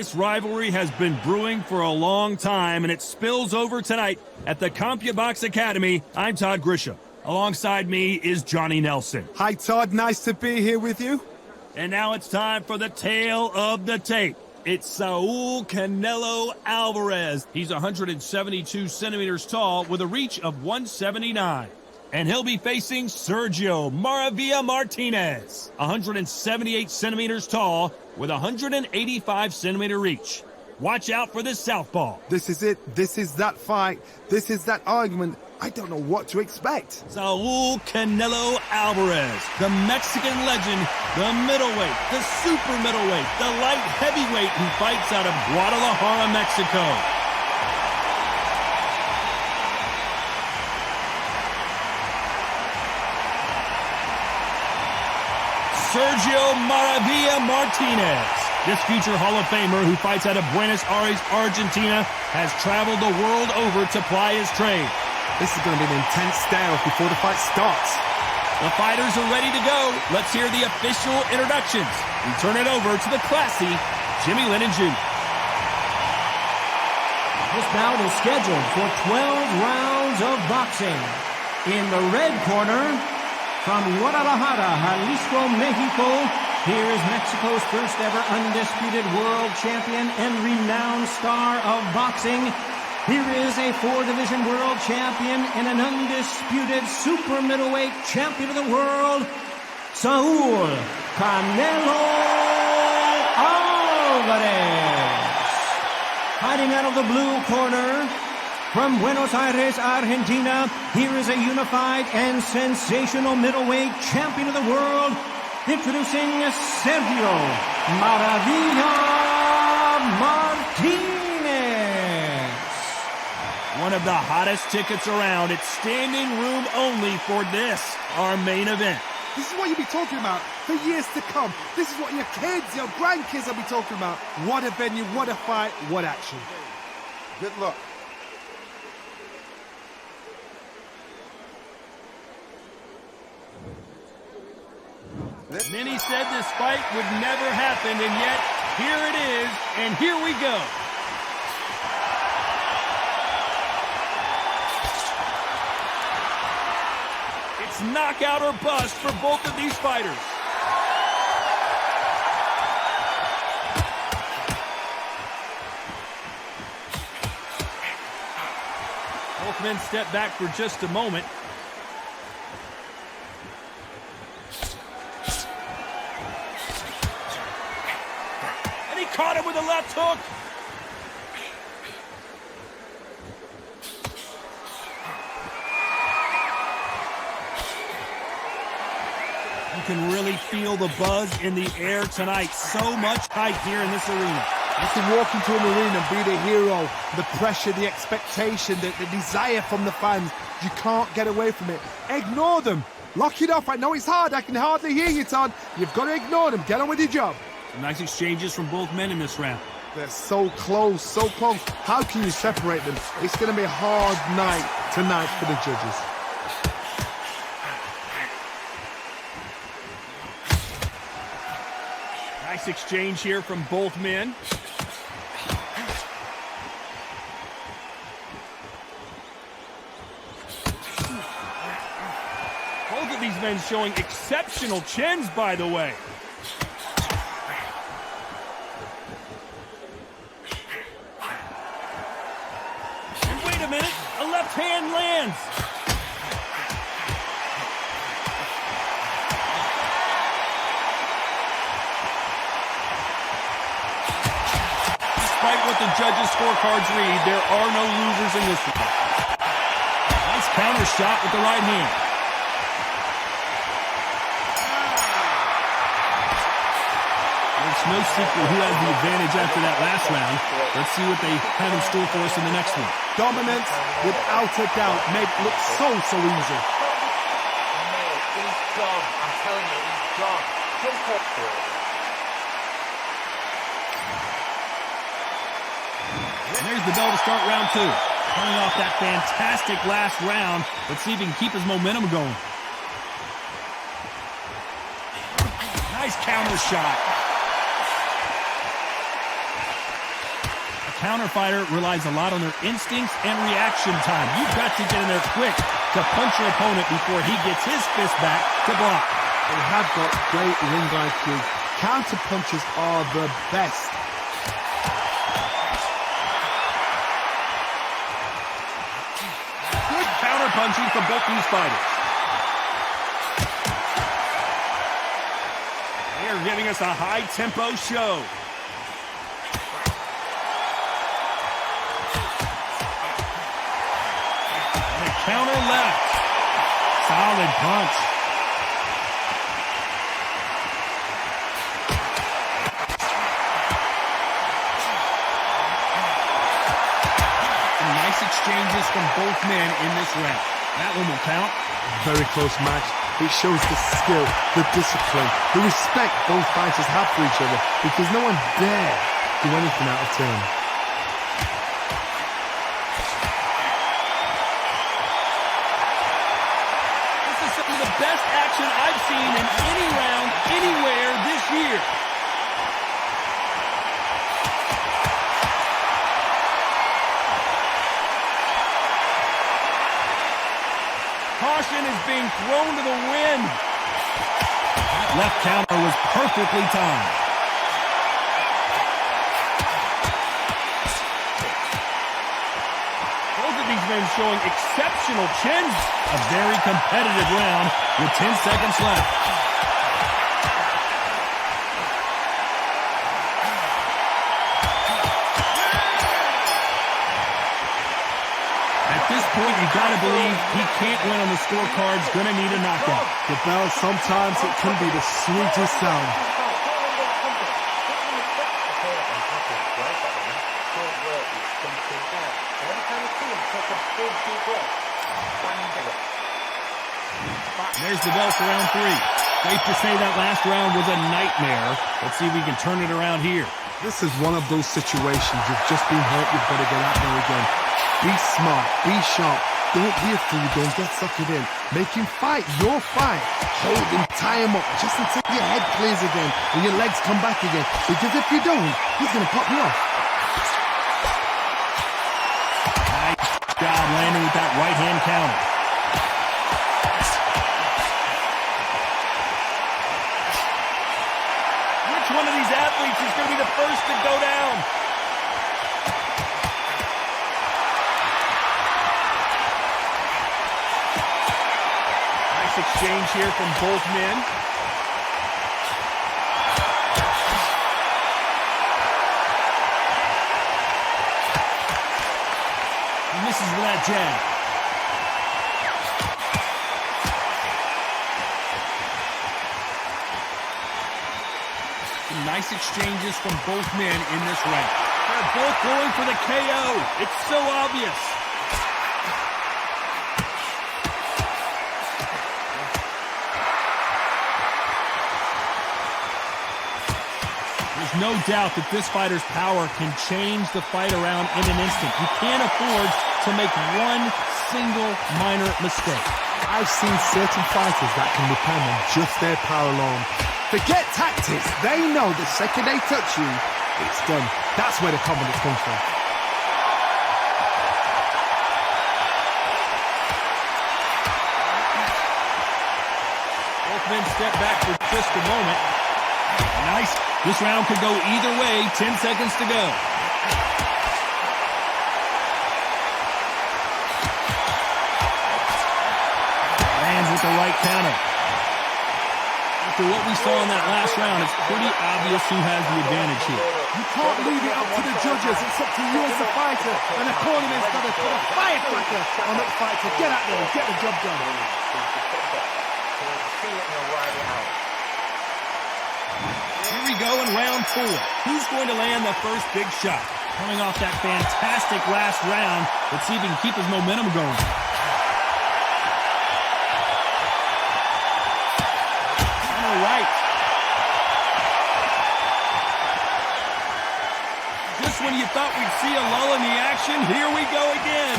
This rivalry has been brewing for a long time, and it spills over tonight at the CompuBox Academy. I'm Todd Grisham. Alongside me is Johnny Nelson. Hi, Todd. Nice to be here with you. And now it's time for the tale of the tape. It's Saul Canelo Alvarez. He's 172 centimeters tall with a reach of 179. And he'll be facing Sergio Maravilla Martinez, 178 centimeters tall with 185 centimeter reach. Watch out for this southpaw. This is it. This is that fight. This is that argument. I don't know what to expect. Saul Canelo Alvarez, the Mexican legend, the middleweight, the super middleweight, the light heavyweight who fights out of Guadalajara, Mexico. Sergio Maravilla Martinez. This future Hall of Famer who fights out of Buenos Aires, Argentina, has traveled the world over to ply his trade. This is going to be an intense standoff before the fight starts. The fighters are ready to go. Let's hear the official introductions. We turn it over to the classy Jimmy Lennon Jr. This bout is scheduled for 12 rounds of boxing. In the red corner, from Guadalajara, Jalisco, Mexico, here is Mexico's first ever undisputed world champion and renowned star of boxing. Here is a 4-division world champion and an undisputed super middleweight champion of the world, Saul Canelo Alvarez. Fighting out of the blue corner, from Buenos Aires, Argentina, here is a unified and sensational middleweight champion of the world, introducing Sergio Maravilla Martinez. One of the hottest tickets around. It's standing room only for this, our main event. This is what you'll be talking about for years to come. This is what your kids, your grandkids will be talking about. What a venue, what a fight, what action. Good luck. Many said this fight would never happen, and yet here it is, and here we go. It's knockout or bust for both of these fighters. Both men step back for just a moment. Caught him with a left hook. You can really feel the buzz in the air tonight. So much hype here in this arena. You can walk into an arena and be the hero. The pressure, the expectation, the desire from the fans. You can't get away from it. Ignore them. Lock it off. I know it's hard. I can hardly hear you, Todd. You've got to ignore them. Get on with your job. Nice exchanges from both men in this round. They're so close, so close. How can you separate them? It's going to be a hard night tonight for the judges. Nice exchange here from both men. Both of these men showing exceptional chins, by the way. A minute, a left hand lands. Despite what the judges' scorecards read, there are no losers in this one. Nice counter shot with the right hand. There's no secret who has the advantage after that last round. Let's see what they have in store for us in the next one. Dominance, without a doubt, made it look so easy. He's gone. I'm telling you, he's gone. Jump up for it. And there's the bell to start round two. Coming off that fantastic last round. Let's see if he can keep his momentum going. Nice counter shot. counter fighter relies a lot on their instincts and reaction time. You've got to get in there quick to punch your opponent before he gets his fist back to block. They have got great ring IQ. Counter punches are the best. Good counter punching from both these fighters. They're giving us a high-tempo show. And a counter left. Solid punch. Some nice exchanges from both men in this round. That one will count. Very close match. It shows the skill, the discipline, the respect both fighters have for each other, because no one dare do anything out of turn. This is some of the best action I've seen in any round, anywhere this year. Caution is being thrown to the wind. That left counter was perfectly timed. Both of these men showing exceptional chins. A very competitive round with 10 seconds left. At this point, you gotta believe he can't win on the scorecard's gonna need a knockout. The bell, sometimes it can be the sweetest sound. There's the bell for round 3. Safe to say that last round was a nightmare. Let's see if we can turn it around here. This is one of those situations. You've just been hurt, you've got to get out there again. Be smart, be sharp. Don't be a fool, don't get suckered in. Make him fight your fight. Hold him, tie him up, just until your head clears again and your legs come back again. Because if you don't, he's going to pop you off. Nice job landing with that right hand counter. Which one of these athletes is going to be the first to go down? Exchange here from both men. He misses with that jab. Some nice exchanges from both men in this round. They're both going for the KO. It's so obvious. No doubt that this fighter's power can change the fight around in an instant. You can't afford to make one single minor mistake. I've seen certain fighters that can depend on just their power alone. Forget tactics. They know the second they touch you, it's done. That's where the confidence comes from. Both men step back for just a moment. Nice. This round could go either way. 10 seconds to go. Lands with the right counter. After what we saw in that last round, it's pretty obvious who has the advantage here. You can't leave it up to the judges. It's up to you as a fighter. And the cornerman's got to put a firecracker on that fight to get out there and get the job done. Here we go in round 4. Who's going to land the first big shot? Coming off that fantastic last round, let's see if he can keep his momentum going. On the right. Just when you thought we'd see a lull in the action, here we go again.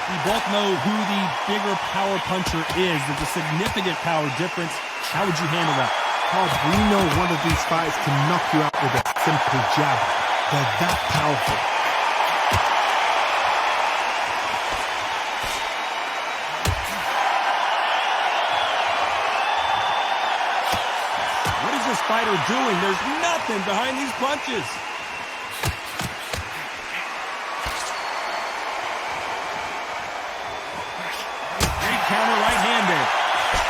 We both know who the bigger power puncher is. There's a significant power difference. How would you handle that? Todd, we know one of these fighters can knock you out with a simple jab. They're that powerful. What is this fighter doing? There's nothing behind these punches. Great counter right hand there.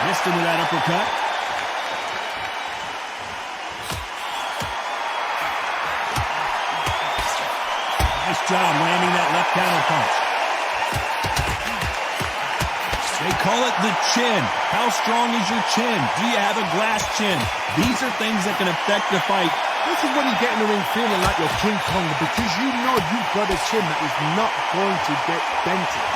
Missed him with that uppercut. Nice job landing that left counter punch. They call it the chin. How strong is your chin? Do you have a glass chin? These are things that can affect the fight. This is when you get in the ring feeling like you're King Kong because you know you've got a chin that is not going to get dented.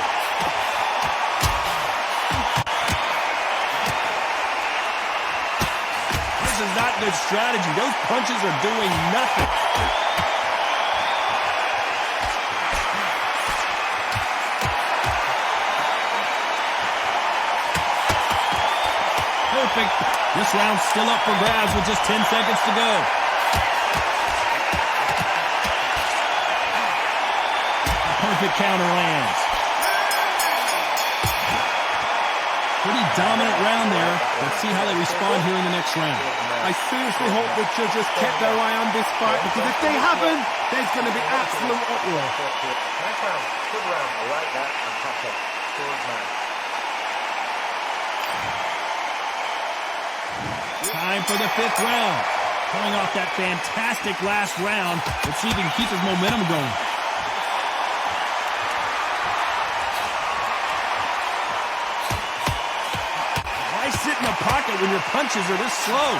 This is not good strategy. Those punches are doing nothing. Perfect. This round's still up for grabs with just 10 seconds to go. A perfect counter lands. Pretty dominant round there. Let's see how they respond here in the next round. I seriously hope the judges kept their eye on this fight because if they haven't, there's going to be absolute uproar. Nice round. Good round. I like that. And top it. Good man. Time for the 5th round. Coming off that fantastic last round. Let's see if he can keep his momentum going. Why sit in the pocket when your punches are this slow?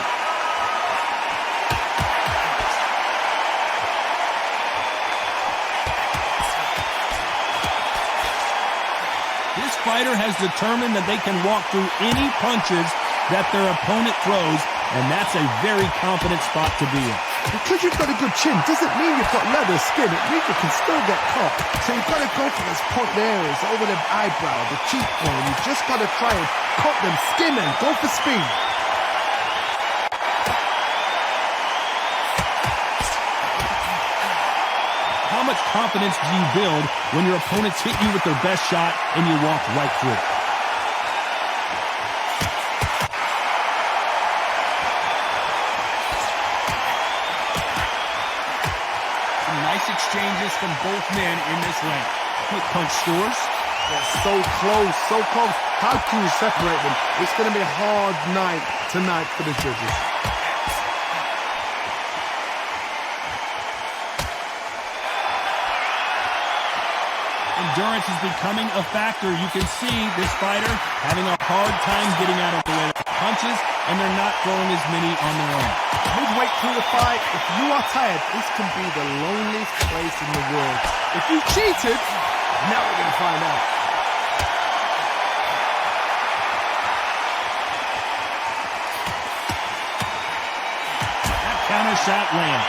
This fighter has determined that they can walk through any punches that their opponent throws, and that's a very confident spot to be in. Because you've got a good chin doesn't mean you've got leather skin. It means you can still get caught. So you've got to go for those point areas over the eyebrow, the cheekbone. You've just got to try and cut them, skin them, go for speed. How much confidence do you build when your opponents hit you with their best shot and you walk right through it? Nice exchanges from both men in this round. Quick punch scores. They're so close, so close. How can you separate them? It's going to be a hard night tonight for the judges. Endurance is becoming a factor. You can see this fighter having a hard time getting out of the way of the punches, and they're not throwing as many on their own. Midway through the fight, if you are tired, this can be the loneliest place in the world. If you cheated, now we're going to find out. That counter shot lands.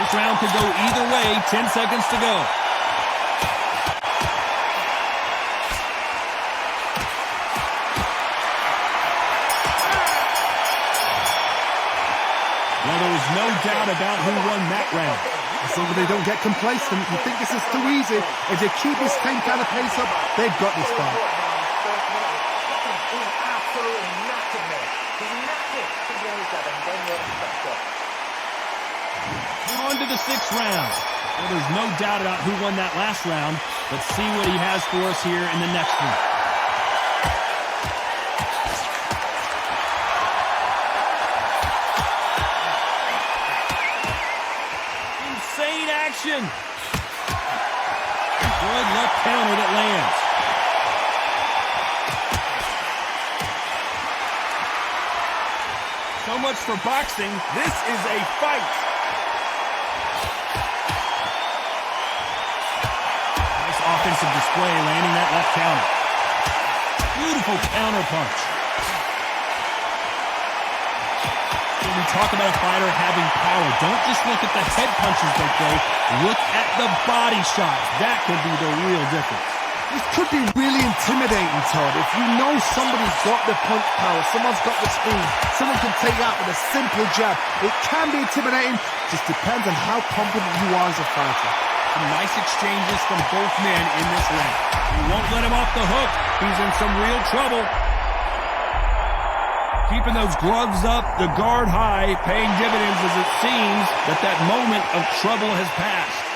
This round could go either way. 10 seconds to go. Well, there was no doubt about who won that round. So they don't get complacent. You think this is too easy. If they keep this same kind of pace up, they've got this fight. He's absolutely knackered, mate. He's knackered. On to the 6th round. Well, there's no doubt about who won that last round. Let's see what he has for us here in the next one. Insane action. Good left counter that lands. So much for boxing. This is a fight. Nice offensive display, landing that left counter. Beautiful counter punch. When we talk about a fighter having power, don't just look at the head punches they throw. Look at the body shots. That could be the real difference. This could be really intimidating, Todd. If you know somebody's got the punch power, someone's got the speed, someone can take you out with a simple jab, it can be intimidating. Just depends on how confident you are as a fighter. Some nice exchanges from both men in this round. He won't let him off the hook. He's in some real trouble. Keeping those gloves up, the guard high, paying dividends as it seems that that moment of trouble has passed.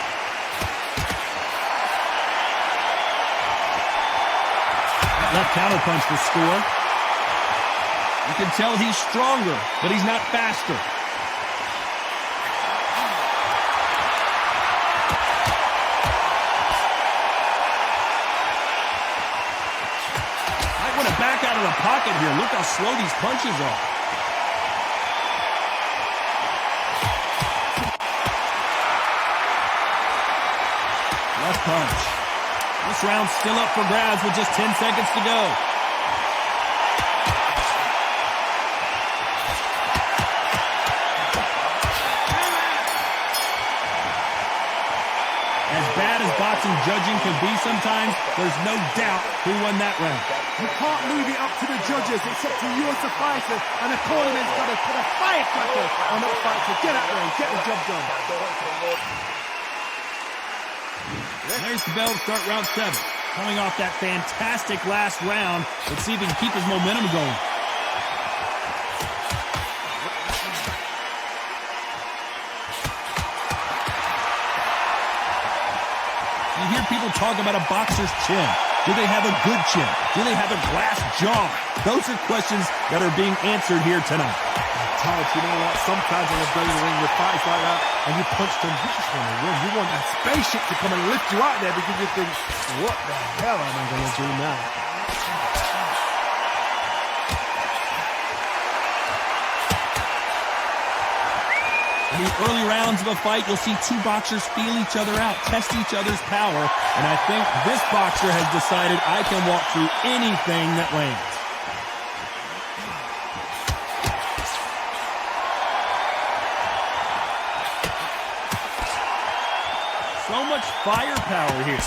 Left counter punch to score. You can tell he's stronger, but he's not faster. Might want to back out of the pocket here. Look how slow these punches are. Left punch. This round's still up for grabs with just 10 seconds to go. As bad as boxing judging can be sometimes, there's no doubt who won that round. You can't leave it up to the judges. It's up to you as a fighter, and the cornerman's got to put a firecracker on that fighter. Get out there and get the job done. There's the bell to start round 7. Coming off that fantastic last round, let's see if he can keep his momentum going. You hear people talk about a boxer's chin. Do they have a good chin? Do they have a glass jaw? Those are questions that are being answered here tonight. Todd, you know what? Sometimes when you're going to the ring with fights like that, and you punch them, you just want to run. You want that spaceship to come and lift you out there because you think, what the hell am I going to do now? In the early rounds of a fight, you'll see two boxers feel each other out, test each other's power, and I think this boxer has decided I can walk through anything that lands. So much firepower here.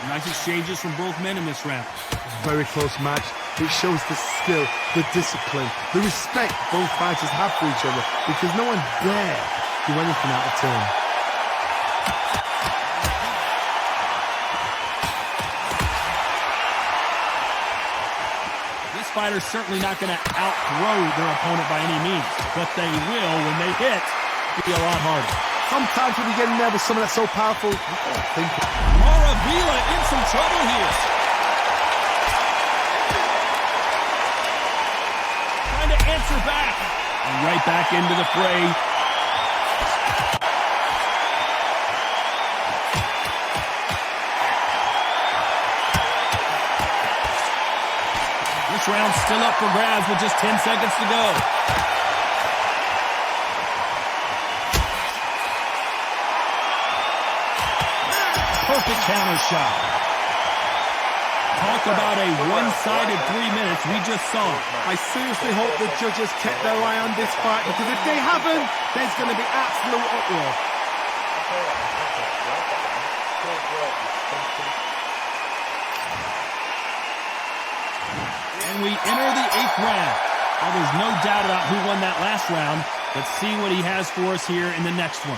Nice exchanges from both men in this round. Very close match. It shows the skill, the discipline, the respect both fighters have for each other because no one dare do anything out of turn. This fighter's certainly not going to outthrow their opponent by any means, but they will, when they hit, be a lot harder. Sometimes when you get in there with someone that's so powerful, you gotta think. Maravilla in some trouble here. Trying to answer back. And right back into the fray. This round's still up for grabs with just 10 seconds to go. Perfect counter shot. Talk about a one-sided 3 minutes we just saw. I seriously hope the judges kept their eye on this fight because if they haven't, there's going to be absolute uproar. And we enter the 8th round. Well, there's no doubt about who won that last round. Let's see what he has for us here in the next one.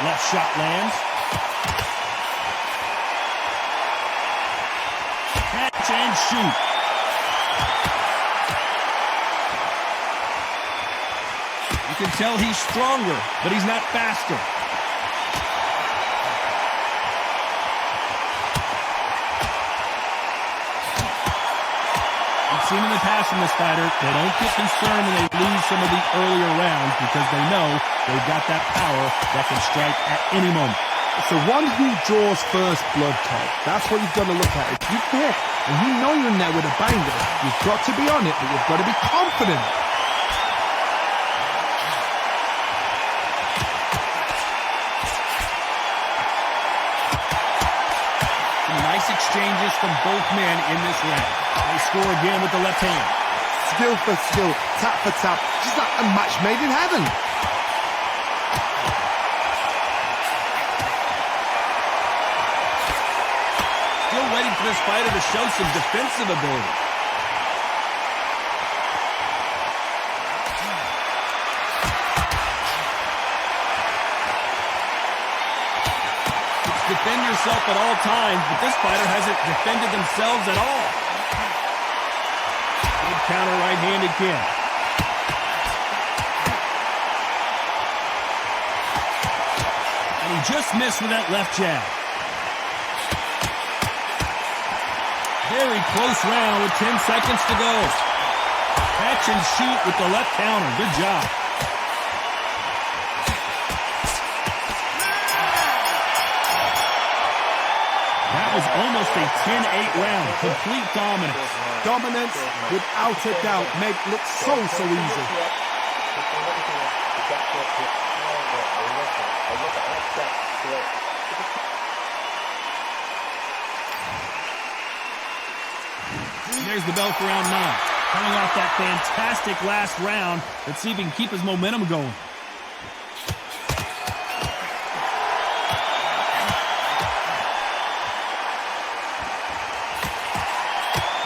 Left shot lands. Catch and shoot. You can tell he's stronger, but he's not faster. We've seen in the past from this fighter, they don't get concerned when they lose some of the earlier rounds because they know they've got that power that can strike at any moment. It's the one who draws first blood, Todd. That's what you've got to look at. If you hit and you know you're in there with a banger, you've got to be on it, but you've got to be confident. Some nice exchanges from both men in this round. They score again with the left hand. Skill for skill, tap for tap, just like a match made in heaven. for this fighter to show some defensive ability. Defend yourself at all times, but this fighter hasn't defended themselves at all. Good counter right-handed kick. And he just missed with that left jab. Very close round with 10 seconds to go. Catch and shoot with the left counter. Good job. That was almost a 10-8 round. Complete dominance. Dominance, without a doubt, made it look so easy. And there's the bell for round 9. Coming off that fantastic last round. Let's see if he can keep his momentum going.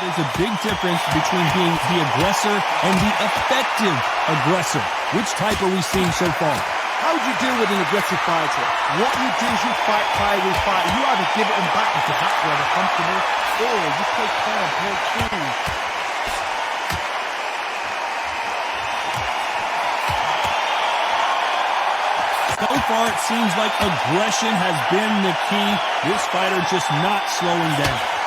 There's a big difference between being the aggressor and the effective aggressor. Which type are we seeing so far? How do you deal with an aggressive fighter? What you do is you fight fire with fire. You either give it them back into that where they're comfortable, or you take care and play through. So far, it seems like aggression has been the key. This fighter just not slowing down.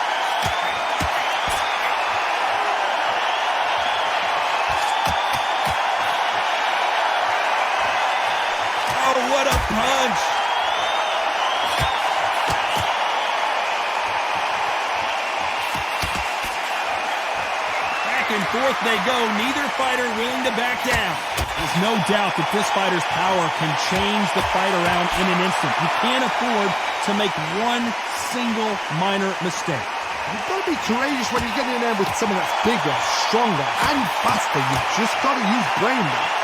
What a punch! Back and forth they go, neither fighter willing to back down. There's no doubt that this fighter's power can change the fight around in an instant. You can't afford to make one single minor mistake. You've got to be courageous when you get in there with someone that's bigger, stronger, and faster. You've just got to use brain there.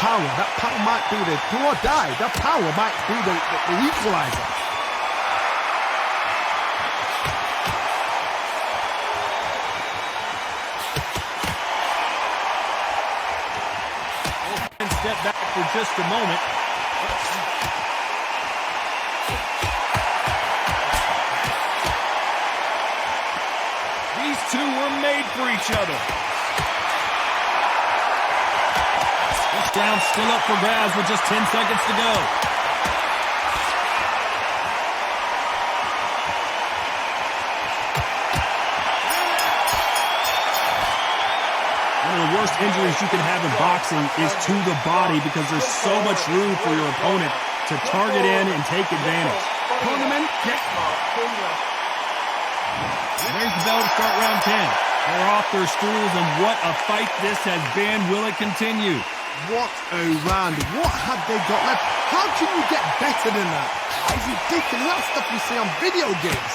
That power might be the do or die. That power might be the equalizer. And step back for just a moment. These two were made for each other. This round still up for grabs with just 10 seconds to go. One of the worst injuries you can have in boxing is to the body because there's so much room for your opponent to target in and take advantage. Tournament, There's the bell to start round 10. They're off their stools, and what a fight this has been. Will it continue? what a round. What have they got left? How can you get better than that? It's ridiculous. That's stuff you see on video games.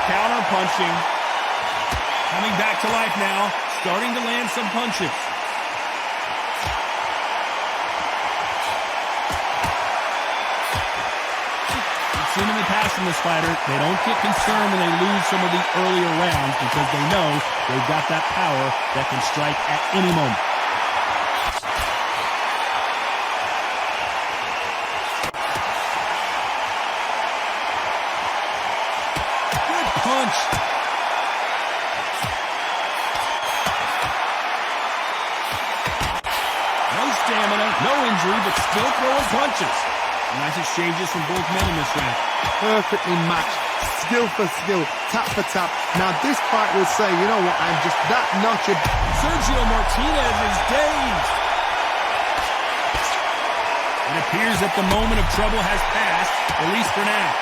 Counter punching. Coming back to life now. Starting to land some punches. We've seen in the past from this fighter, they don't get concerned when they lose some of the earlier rounds because they know they've got that power that can strike at any moment. Good punch. No stamina, no injury, but still throwing punches. Nice exchanges from both men in this round. Perfectly matched. Skill for skill. Tap for tap. Now this fight will say, you know what, I'm just that notch of... Sergio Martinez is dazed. It appears that the moment of trouble has passed, at least for now.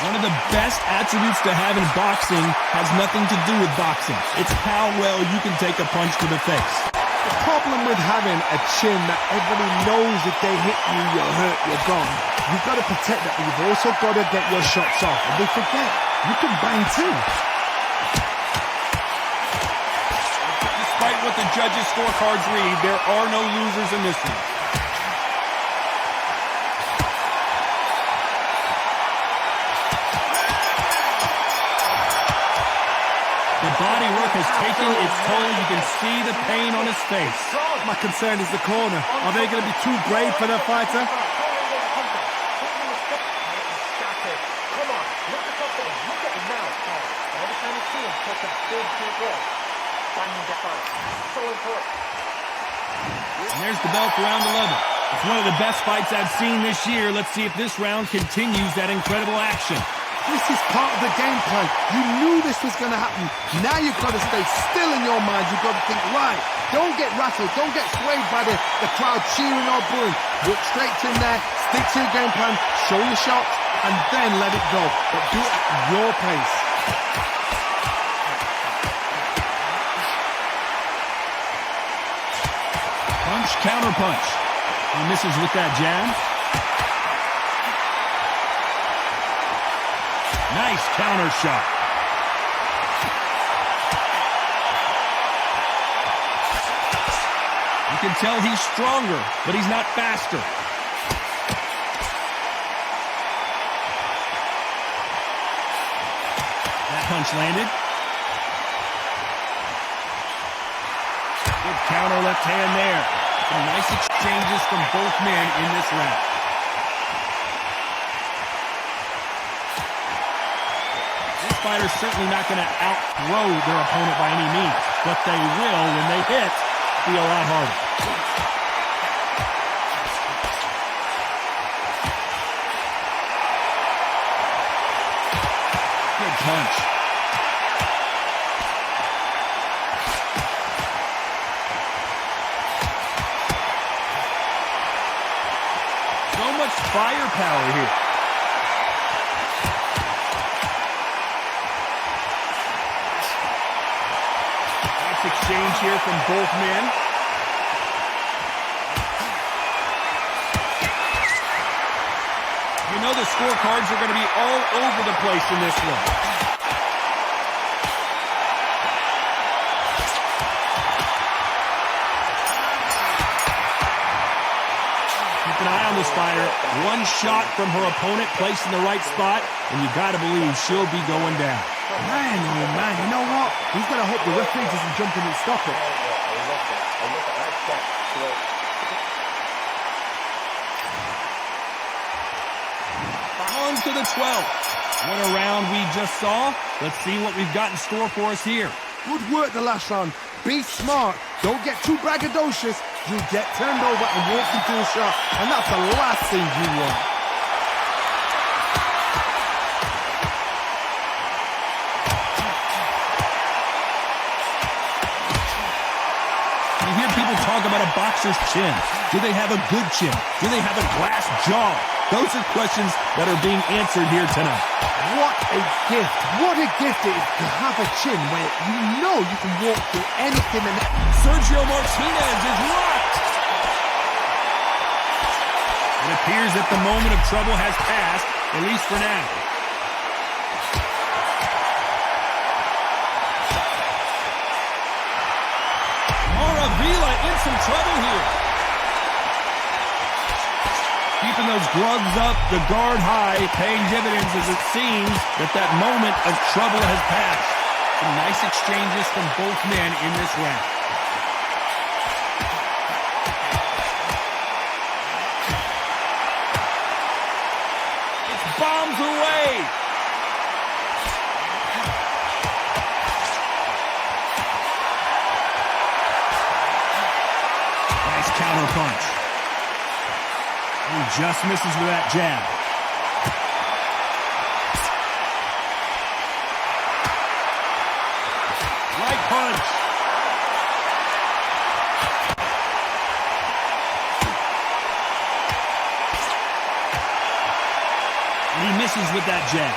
One of the best attributes to have in boxing has nothing to do with boxing. It's how well you can take a punch to the face. The problem with having a chin that everybody knows if they hit you, you're hurt, you're gone. You've got to protect that, but you've also got to get your shots off. And they forget. you can bang too. Despite what the judges' scorecards read, there are no losers in this one. The body work has taken its toll. You can see the pain on his face. My concern is the corner. Are they going to be too brave for their fighter? Come on, look at something. Look at him now. And every time you see him take a big deep breath, banging the fight. So important. And there's the bell for round 11. It's one of the best fights I've seen this year. Let's see if this round continues that incredible action. This is part of the game plan. You knew this was going to happen. Now you've got to stay still in your mind. You've got to think, right, don't get rattled. Don't get swayed by the crowd cheering or booing. Look straight in there. Stick to your game plan. Show your shots. And then let it go. But do it at your pace. Punch, counter punch. He misses with that jab. Nice counter shot. You can tell he's stronger, but he's not faster. That punch landed. Good counter left hand there. Some nice exchanges from both men in this round. Fighters certainly not going to outthrow their opponent by any means, but they will, when they hit, be a lot harder. Good punch. So much firepower here. Exchange here from both men. You know the scorecards are going to be all over the place in this one. Keep an eye on this fighter. One shot from her opponent placed in the right spot, and you got to believe she'll be going down. Man, oh man, you know what? He's got to hope the referee doesn't jump in and stop it. On to the 12th. What a round we just saw. Let's see what we've got in store for us here. Good work the last round. Be smart. Don't get too braggadocious. You'll get turned over and walk into a shot. And that's the last thing you want. Talk about a boxer's chin. Do they have a good chin? Do they have a glass jaw? Those are questions that are being answered here tonight. What a gift. What a gift it is to have a chin where you know you can walk through anything. And Sergio Martinez is rocked. It appears that the moment of trouble has passed, at least for now. Maravilla in some trouble here. Keeping those gloves up, the guard high, paying dividends as it seems that moment of trouble has passed. Some nice exchanges from both men in this round. It's bombs away. Counter punch. He just misses with that jab. Right punch. And he misses with that jab.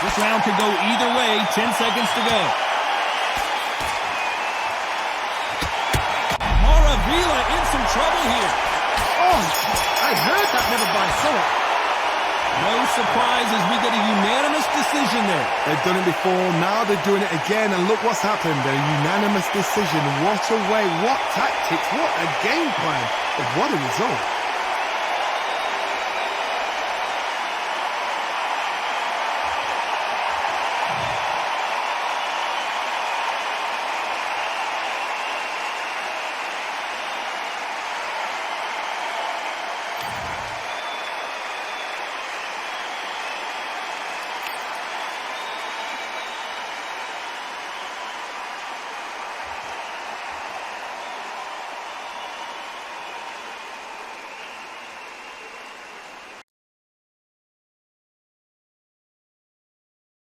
This round could go either way. 10 seconds to go. In some trouble here. Oh, I heard that, never by saw it. No surprises, we get a unanimous decision there. They've done it before, now they're doing it again, and look what's happened. A unanimous decision. What a way, what tactics, what a game plan. What a result.